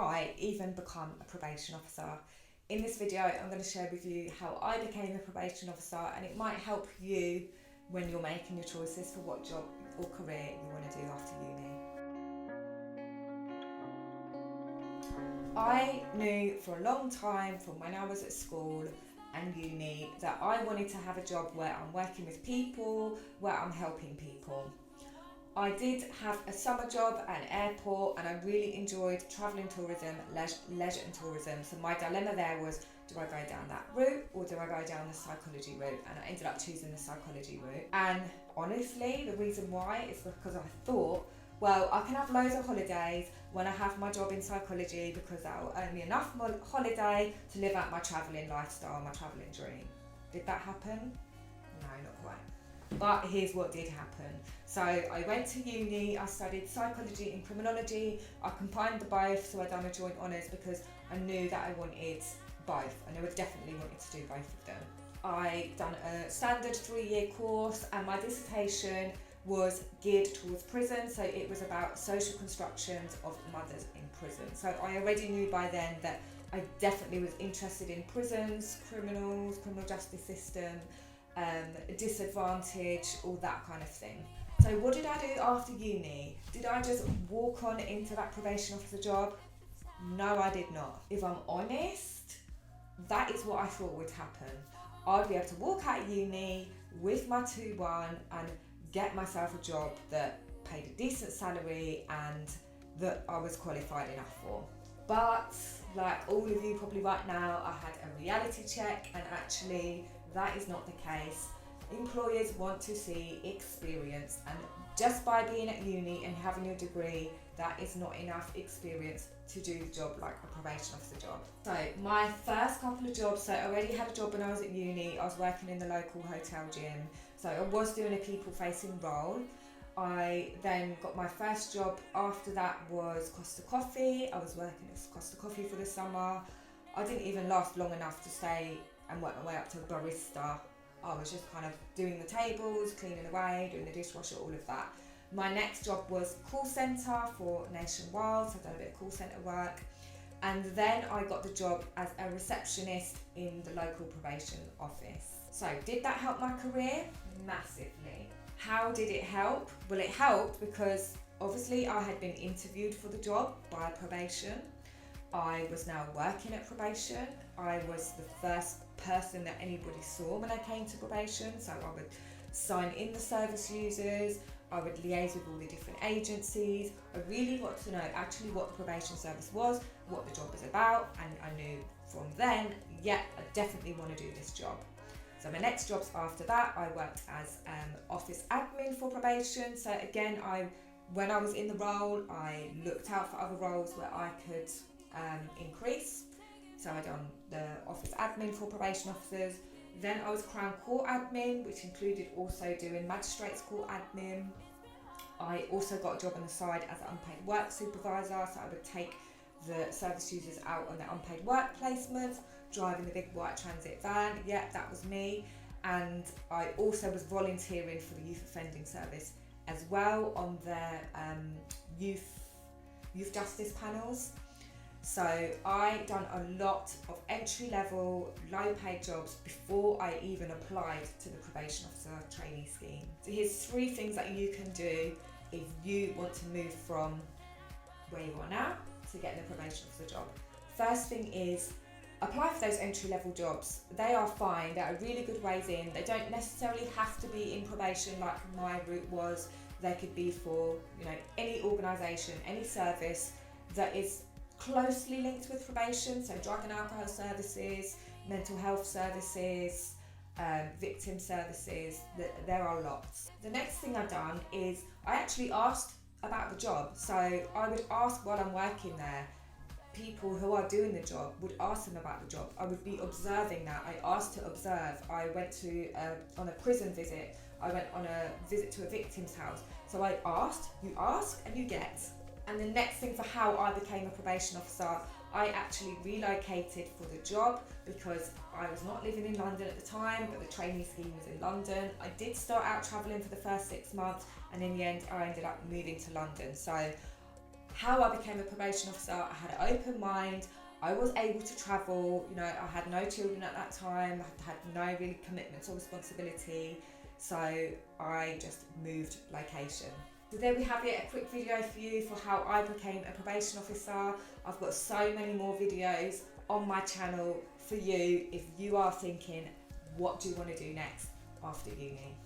I even become a probation officer. In this video, I'm going to share with you how I became a probation officer, and it might help you when you're making your choices for what job or career you want to do after uni. I knew for a long time, from when I was at school and uni, that I wanted to have a job where I'm working with people, where I'm helping people. I did have a summer job at an airport, and I really enjoyed travelling tourism, leisure and tourism. So my dilemma there was, do I go down that route or do I go down the psychology route? And I ended up choosing the psychology route. And honestly, the reason why is because I thought, well, I can have loads of holidays when I have my job in psychology, because that will earn me enough holiday to live out my travelling lifestyle, my travelling dream. Did that happen? No, not quite. But here's what did happen. So I went to uni, I studied psychology and criminology. I combined the both, so I done a joint honours because I knew that I wanted both. I knew I definitely wanted to do both of them. I done a standard 3-year course, and my dissertation was geared towards prison, so it was about social constructions of mothers in prison. So I already knew by then that I definitely was interested in prisons, criminals, criminal justice system, disadvantage, all that kind of thing. So what did I do after uni? Did I just walk on into that probation officer job? No, I did not. If I'm honest, that is what I thought would happen. I'd be able to walk out of uni with my 2-1 and get myself a job that paid a decent salary and that I was qualified enough for. But like all of you probably right now, I had a reality check, and actually that is not the case. Employers want to see experience, and just by being at uni and having your degree, that is not enough experience to do the job like a probation officer job. So my first couple of jobs, so I already had a job when I was at uni. I was working in the local hotel gym, so I was doing a people-facing role. I then got my first job after that was Costa Coffee. I was working at Costa Coffee for the summer. I didn't even last long enough to stay and work my way up to a barista. I was just kind of doing the tables, cleaning away, doing the dishwasher, all of that. My next job was call centre for Nationwide, so I've done a bit of call centre work. And then I got the job as a receptionist in the local probation office. So did that help my career? Massively. How did it help? Well, it helped because obviously I had been interviewed for the job by probation. I was now working at probation. I was the first person that anybody saw when I came to probation. So I would sign in the service users, I would liaise with all the different agencies. I really got to know actually what the probation service was, what the job was about, and I knew from then, yeah, I definitely want to do this job. So my next jobs after that, I worked as office admin for probation. So again, when I was in the role, I looked out for other roles where I could increase. So I done the office admin for probation officers. Then I was Crown Court admin, which included also doing magistrates court admin. I also got a job on the side as an unpaid work supervisor, so I would take the service users out on their unpaid work placements, driving the big white transit van. Yeah, that was me. And I also was volunteering for the youth offending service as well on their youth justice panels. So I done a lot of entry-level, low-paid jobs before I even applied to the probation officer trainee scheme. So here's 3 things that you can do if you want to move from where you are now to getting a probation officer job. First thing is apply for those entry-level jobs. They are fine. They are really good ways in. They don't necessarily have to be in probation like my route was. They could be for any organisation, any service that is closely linked with probation, so drug and alcohol services, mental health services, victim services. There are lots. The next thing I've done is I actually asked about the job. So I would ask while I'm working there, people who are doing the job would ask them about the job. I would be observing that. I asked to observe. I went on a prison visit. I went on a visit to a victim's house. So I asked, you ask and you get. And the next thing for how I became a probation officer, I actually relocated for the job because I was not living in London at the time, but the trainee scheme was in London. I did start out travelling for the first 6 months, and in the end I ended up moving to London. So how I became a probation officer. I had an open mind. I was able to travel. You know, I had no children at that time. I had no really commitments or responsibility. So I just moved location. So there we have it, a quick video for you for how I became a probation officer. I've got so many more videos on my channel for you if you are thinking, what do you want to do next after uni?